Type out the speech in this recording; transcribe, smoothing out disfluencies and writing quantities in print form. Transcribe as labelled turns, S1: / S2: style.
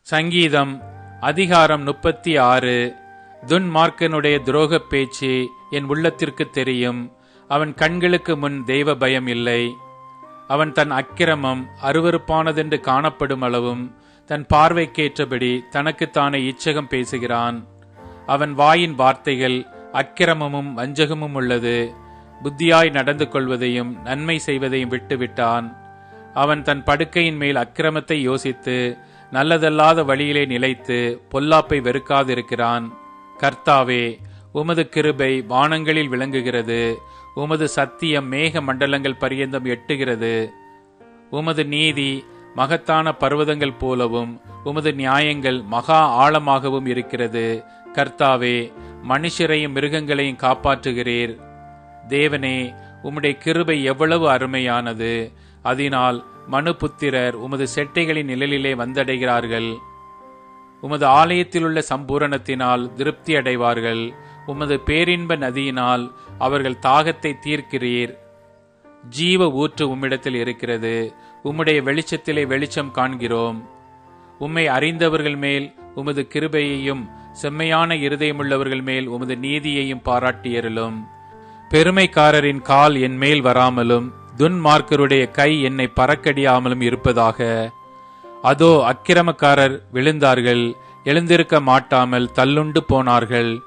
S1: சங்கீதம் அதிகாரம் 36. துன்மார்க்கனுடைய துரோகப் பேச்சு என் உள்ளத்திற்கு தெரியும். அவன் கண்களுக்கு முன் தெய்வ பயம் இல்லை. அவன் தன் அக்கிரமம் அருவருப்பானதென்று காணப்படும் அளவும் தன் பார்வைக்கேற்றபடி தனக்குத்தானே இச்சகம் பேசுகிறான். அவன் வாயின் வார்த்தைகள் அக்கிரமமும் வஞ்சகமும் உள்ளது. புத்தியாய் நடந்து கொள்வதையும் நன்மை செய்வதையும் விட்டுவிட்டான். அவன் தன் படுக்கையின் மேல் அக்கிரமத்தை யோசித்து நல்லதல்லாத வழியிலே நிலைத்து பொல்லாப்பை வெறுக்காதிருக்கிறான். கர்த்தாவே, உமது கிருபை வானங்களில் விளங்குகிறது. உமது சத்தியம் மேக மண்டலங்கள் பரியந்தம் எட்டுகிறது. உமது நீதி மகத்தான பர்வதங்கள் போலவும் உமது நியாயங்கள் மகா ஆழமாகவும் இருக்கிறது. கர்த்தாவே, மனுஷரையும் மிருகங்களையும் காப்பாற்றுகிறீர். தேவனே, உம்முடைய கிருபை எவ்வளவு அருமையானது! அதனால் மனுபுத்திரர் உமது செட்டைகளின் நிழலிலே வந்தடைகிறார்கள். உமது ஆலயத்திலுள்ள சம்பூரணத்தினால் திருப்தி அடைவார்கள். உமது பேரின்ப நதியினால் அவர்கள் தாகத்தை தீர்க்கிறீர். ஜீவ ஊற்று உம்மிடத்தில் இருக்கிறது. உம்முடைய வெளிச்சத்திலே வெளிச்சம் காண்கிறோம். உம்மை அறிந்தவர்கள் மேல் உமது கிருபையையும் செம்மையான இருதயமுள்ளவர்கள் மேல் உமது நீதியையும் பாராட்டியருளும். பெருமைக்காரரின் கால் என் மேல் வராமலும் துன்மார்க்கருடைய கை என்னை பறக்கடியாமலும் இருப்பதாக. அதோ, அக்கிரமக்காரர் விழுந்தார்கள், எழுந்திருக்க மாட்டாமல் தள்ளுண்டு போனார்கள்.